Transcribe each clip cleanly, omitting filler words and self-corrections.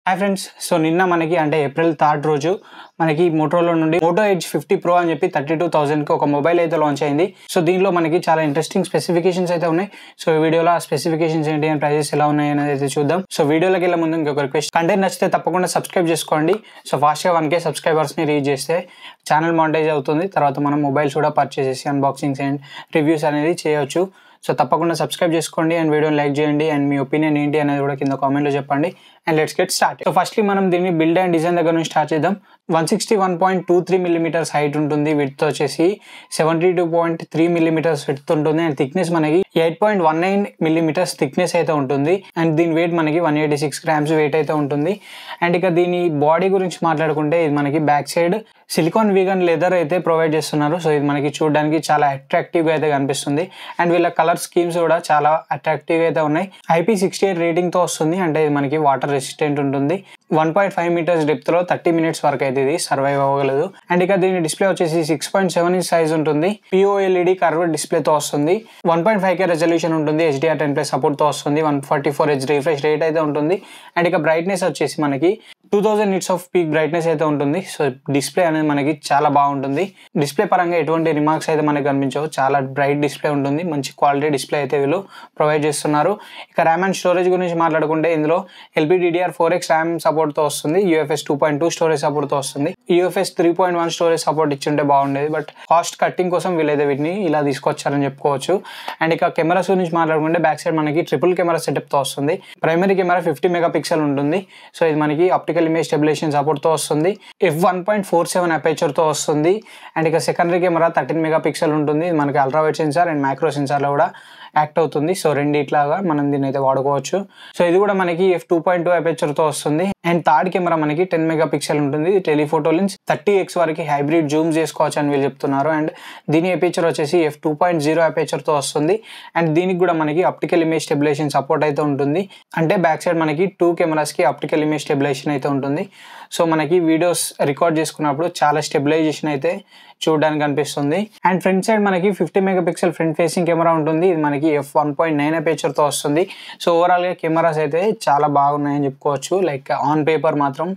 Hi friends. So నిన్న మనకి అంటే ఏప్రిల్ 3 రోజు మనకి మోటోరోలా నుండి మోటో ఎడ్జ్ 50 ప్రో అని చెప్పి 32,000కి ఒక మొబైల్ అయితే లాంచ్ అయింది. సో దీనిలో మనకి చాలా ఇంట్రెస్టింగ్ స్పెసిఫికేషన్స్ అయితే ఉన్నాయి. సో ఈ వీడియోలో ఆ స్పెసిఫికేషన్స్ ఏంటి అండ్ ప్రైజెస్ ఎలా ఉన్నాయి అనేది అయితే చూద్దాం. సో వీడియోలోకి వెళ్ళే ముందు ఇంకొక రిక్వెస్ట్, కంటెంట్ నచ్చితే తప్పకుండా సబ్స్క్రైబ్ చేసుకోండి. సో ఫాస్ట్గా 1K సబ్స్క్రైబర్స్ని రీచ్ చేస్తే ఛానల్ మానిటైజ్ అవుతుంది. తర్వాత మనం మొబైల్స్ కూడా పర్చేస్ చేసి అన్బాక్సింగ్స్ అండ్ రివ్యూస్ అనేది చేయొచ్చు. సో తప్పకుండా సబ్స్క్రైబ్ చేసుకోండి అండ్ వీడియోని లైక్ చేయండి అండ్ మీ ఒపీనియన్ ఏంటి అనేది కూడా కింద కామెంట్లో చెప్పండి. And let's get start. So firstly మనం దీన్ని బిల్డ్ అండ్ డిజైన్ దగ్గర నుంచి స్టార్ట్ చేద్దాం. 161.23mm హైట్ ఉంటుంది. విడ్త్ వచ్చేసి 72.3mm విడ్త్ ఉంటుంది. అండ్ థిక్నెస్ మనకి 8.19mm థిక్నెస్ అయితే ఉంటుంది. అండ్ దీని వెయిట్ మనకి 186 grams వెయిట్ అయితే ఉంటుంది. అండ్ ఇక దీని బాడీ గురించి మాట్లాడుకుంటే ఇది మనకి back side silicon vegan leather అయితే ప్రొవైడ్ చేస్తున్నారు. సో ఇది మనకి చూడడానికి చాలా అట్రాక్టివ్గా అయితే కనిపిస్తుంది. అండ్ వీళ్ళ కలర్ స్కీమ్స్ కూడా చాలా అట్రాక్టివ్గా అయితే ఉన్నాయి. IP68 రేటింగ్తో వస్తుంది. అంటే ఇది మనకి వాటర్ రెసిస్టెంట్ ఉంటుంది. 1.5 meters డెప్త్లో 30 minutes వరకు అయితే ఇది సర్వైవ్ అవ్వగలదు. అండ్ ఇక దీని డిస్ప్లే వచ్చేసి 6.7 inch సైజ్ ఉంటుంది. POLED కర్వ్డ్ డిస్ప్లేతో వస్తుంది. 1.5K రెజల్యూషన్ ఉంటుంది. HDR10+ సపోర్ట్తో వస్తుంది. 144Hz రిఫ్రెష్ రేట్ అయితే ఉంటుంది. అండ్ ఇక బ్రైట్నెస్ వచ్చేసి మనకి 2000 nits ఆఫ్ పీక్ బ్రైట్నెస్ అయితే ఉంటుంది. సో డిస్ప్లే అనేది మనకి చాలా బాగుంటుంది. డిస్ప్లే పరంగా ఎటువంటి రిమార్క్స్ అయితే మనకి కనిపించవు. చాలా బ్రైట్ డిస్ప్లే ఉంటుంది. మంచి క్వాలిటీ డిస్ప్లే అయితే వీళ్ళు ప్రొవైడ్ చేస్తున్నారు. ఇక ర్యామ్ అండ్ స్టోరేజ్ గురించి మాట్లాడుకుంటే ఇందులో LPDDR4X ర్యామ్ సపోర్ట్తో వస్తుంది. UFS 2.2 స్టోరేజ్ సపోర్ట్తో వస్తుంది. UFS 3.1 స్టోరేజ్ సపోర్ట్ ఇచ్చింటే బాగుండేది. బట్ కాస్ట్ కట్టింగ్ కోసం వీళ్ళైతే వీటిని ఇలా తీసుకొచ్చారని చెప్పుకోవచ్చు. అండ్ ఇక కెమెరాస్ గురించి మాట్లాడుకుంటే బ్యాక్ సైడ్ మనకి ట్రిపుల్ కెమెరా సెటప్తో వస్తుంది. ప్రైమరీ కెమెరా 50 MP ఉంటుంది. సో ఇది మనకి ఆప్టికల్ ఇమేజ్ స్టెబిలైజేషన్ సపోర్ట్తో వస్తుంది. f1.47 అపేచర్తో వస్తుంది. అండ్ ఇక సెకండరీ కెమెరా 13 MP ఉంటుంది. ఇది మనకి అల్ట్రావైడ్ సెన్సార్ అండ్ మైక్రో సెన్సార్లో కూడా యాక్ట్ అవుతుంది. సో రెండిట్లాగా మనం దీన్ని అయితే వాడుకోవచ్చు. సో ఇది కూడా మనకి f2.2 అపేచర్తో వస్తుంది. అండ్ థర్డ్ కెమెరా మనకి 10 MP ఉంటుంది. టెలిఫోటో లెన్స్ 30x వరకు హైబ్రిడ్ జూమ్ చేసుకోవచ్చు అని వీళ్ళు చెప్తున్నారు. అండ్ దీని అపేచర్ వచ్చేసి f2.0 అపేచర్తో వస్తుంది. అండ్ దీనికి కూడా మనకి ఆప్టికల్ ఇమేజ్ స్టెబిలైజేషన్ సపోర్ట్ అయితే ఉంటుంది. అంటే బ్యాక్ సైడ్ మనకి 2 కెమెరాస్కి ఆప్టికల్ ఇమేజ్ స్టెబిలైజేషన్ అయితే ఉంటుంది. సో మనకి వీడియోస్ రికార్డ్ చేసుకున్నప్పుడు చాలా స్టెబిలైజేషన్ అయితే చూడడానికి అనిపిస్తుంది. అండ్ ఫ్రంట్ సైడ్ మనకి 50 MP ఫ్రంట్ ఫేసింగ్ కెమెరా ఉంటుంది. ఇది మనకి f1.9 అపేచర్తో వస్తుంది. సో ఓవరాల్గా కెమెరాస్ అయితే చాలా బాగున్నాయని చెప్పుకోవచ్చు. లైక్ ఆన్ పేపర్ మాత్రం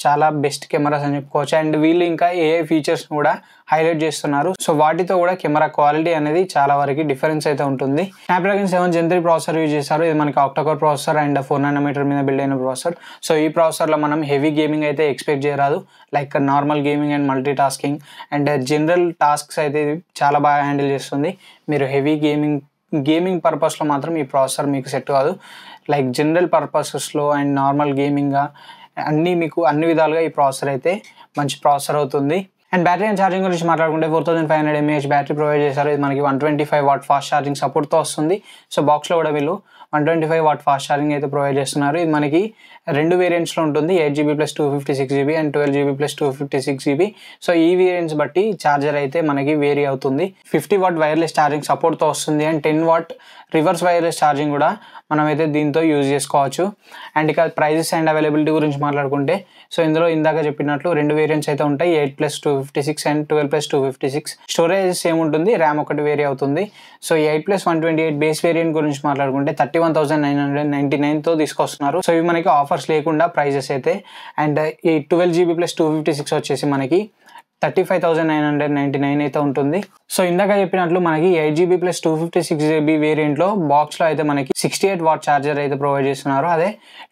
చాలా బెస్ట్ కెమెరాస్ అని చెప్పుకోవచ్చు. అండ్ వీళ్ళు ఇంకా AI ఫీచర్స్ కూడా హైలైట్ చేస్తున్నారు. సో వాటితో కూడా కెమెరా క్వాలిటీ అనేది చాలా వరకు డిఫరెన్స్ అయితే ఉంటుంది. Snapdragon 7 Gen 3 ప్రాసెసర్ యూజ్ చేశారు. ఇది మనకి ఆక్టాకోర్ ప్రాసెసర్ అండ్ 4nm మీద బిల్డ్ అయిన ప్రాసెసర్. సో ఈ ప్రాసెసర్లో మనం హెవీ గేమింగ్ అయితే ఎక్స్పెక్ట్ చేయరాదు. Like normal gaming and multi tasking and general tasks అయితే ఇది చాలా బాగా హ్యాండిల్ చేస్తుంది. మీరు హెవీ గేమింగ్ పర్పస్లో మాత్రం ఈ ప్రాసెసర్ మీకు సెట్ కాదు. లైక్ జనరల్ పర్పసెస్లో అండ్ నార్మల్ గేమింగ్గా మీకు అన్ని విధాలుగా ఈ ప్రాసెసర్ అయితే మంచి ప్రాసెసర్ అవుతుంది. అండ్ బ్యాటరీ అండ్ ఛార్జింగ్ గురించి మాట్లాడుకుంటే 4500 mAh బ్యాటరీ ప్రొవైడ్ చేశారు. ఇది మనకి 125 watt ఫాస్ట్ ఛార్జింగ్ సపోర్ట్తో వస్తుంది. సో బాక్స్లో కూడా వీళ్ళు 125 watt ఫాస్ట్ ఛార్జింగ్ అయితే ప్రొవైడ్ చేస్తున్నారు. ఇది మనకి 2 వేరియంట్స్లో ఉంటుంది. 8GB + 256GB and 12GB + 256GB. So ఈ వేరియంట్స్ బట్టి ఛార్జర్ అయితే మనకి వేరీ అవుతుంది. 50 watt వైర్లెస్ ఛార్జింగ్ సపోర్ట్తో వస్తుంది. And 10 watt reverse wireless charging కూడా మనమైతే దీంతో యూజ్ చేసుకోవచ్చు. అండ్ ఇక ప్రైజెస్ అండ్ అవైలబిలిటీ గురించి మాట్లాడుకుంటే సో ఇందులో ఇందాక చెప్పినట్లు 2 వేరియంట్స్ అయితే ఉంటాయి. 8 + 256 అండ్ 12 + 256. స్టోరేజ్ సేమ్ ఉంటుంది. ర్యామ్ ఒకటి వేరీ అవుతుంది. సో 8 + 128 బేస్ వేరియంట్ గురించి మాట్లాడుకుంటే 31,999తో తీసుకొస్తున్నారు. సో ఇవి మనకి ఆఫర్స్ లేకుండా ప్రైజెస్ అయితే. అండ్ ఈ 12GB + 256 వచ్చేసి మనకి 35,999 అయితే ఉంటుంది. సో ఇందాక చెప్పినట్లు మనకి 8GB + 256GB వేరియంట్లో బాక్స్లో అయితే మనకి 68 watt ఛార్జర్ అయితే ప్రొవైడ్ చేస్తున్నారు. అదే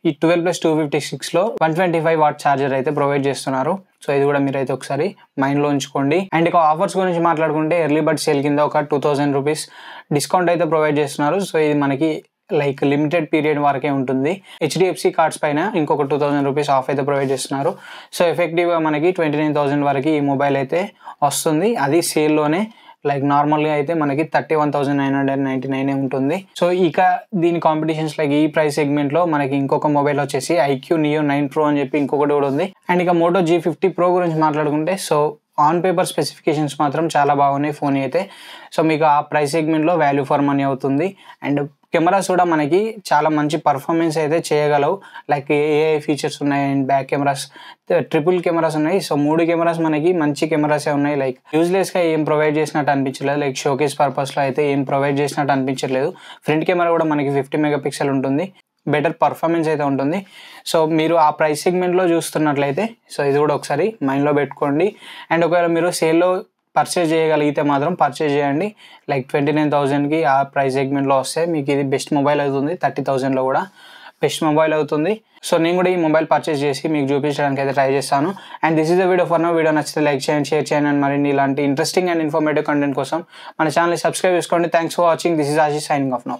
ఈ 12 + 256లో 125 watt ఛార్జర్ అయితే ప్రొవైడ్ చేస్తున్నారు. సో ఇది కూడా మీరైతే ఒకసారి మైండ్లో ఉంచుకోండి. అండ్ ఇక ఆఫర్స్ గురించి మాట్లాడుకుంటే ఎర్లీ బర్డ్ సేల్ కింద ఒక 2000 రూపీస్ డిస్కౌంట్ అయితే ప్రొవైడ్ చేస్తున్నారు. సో ఇది మనకి లైక్ లిమిటెడ్ పీరియడ్ వరకే ఉంటుంది. HDFC కార్డ్స్ పైన ఇంకొక 2000 రూపీస్ ఆఫ్ అయితే ప్రొవైడ్ చేస్తున్నారు. సో ఎఫెక్టివ్గా మనకి 29,000 వరకు ఈ మొబైల్ అయితే వస్తుంది. అది సేల్లోనే. లైక్ నార్మల్గా అయితే మనకి 31,999 ఉంటుంది. సో ఇక దీని కాంపిటీషన్స్ లైక్ ఈ ప్రైస్ సెగ్మెంట్లో మనకి ఇంకొక మొబైల్ వచ్చేసి iQOO Neo 9 Pro అని చెప్పి ఇంకొకటి కూడా ఉంది. అండ్ ఇక Moto G50 Pro గురించి మాట్లాడుకుంటే సో ఆన్ పేపర్ స్పెసిఫికేషన్స్ మాత్రం చాలా బాగున్నాయి ఫోన్ అయితే. సో మీకు ఆ ప్రైస్ సెగ్మెంట్లో వాల్యూ ఫర్ మనీ అవుతుంది. అండ్ కెమెరాస్ కూడా మనకి చాలా మంచి పర్ఫార్మెన్స్ అయితే చేయగలవు. లైక్ AI ఫీచర్స్ ఉన్నాయి. And back cameras triple cameras ఉన్నాయి. సో 3 కెమెరాస్ మనకి మంచి కెమెరాసే ఉన్నాయి. లైక్ యూజ్లెస్గా ఏం ప్రొవైడ్ చేసినట్టు అనిపించలేదు. లైక్ షోకేస్ పర్పస్లో అయితే ఏం ప్రొవైడ్ చేసినట్టు అనిపించట్లేదు. ఫ్రంట్ కెమెరా కూడా మనకి 50 MP ఉంటుంది. బెటర్ పర్ఫార్మెన్స్ అయితే ఉంటుంది. సో మీరు ఆ ప్రైస్ సెగ్మెంట్లో చూస్తున్నట్లయితే సో ఇది కూడా ఒకసారి మైండ్లో పెట్టుకోండి. అండ్ ఒకవేళ మీరు సేల్లో పర్చేజ్ చేయగలిగితే మాత్రం పర్చేజ్ చేయండి. లైక్ 29,000కి ఆ ప్రైస్ సెగ్మెంట్లో వస్తే మీకు ఇది బెస్ట్ మొబైల్ అవుతుంది. 30,000లో కూడా బెస్ట్ మొబైల్ అవుతుంది. సో నేను కూడా ఈ మొబైల్ పర్చేజ్ చేసి మీకు చూపించడానికి అయితే ట్రై చేస్తాను. And this is the video for now. Video నచ్చితే లైక్ చేయండి, షేర్ చేయండి. అండ్ మరిన్ని ఇలాంటి ఇంట్రెస్టింగ్ అండ్ ఇన్ఫర్మేటివ్ కంటెంట్ కోసం మన ఛానల్ని సబ్స్క్రైబ్ చేసుకోండి. Thanks for watching. This is Ashish signing off now.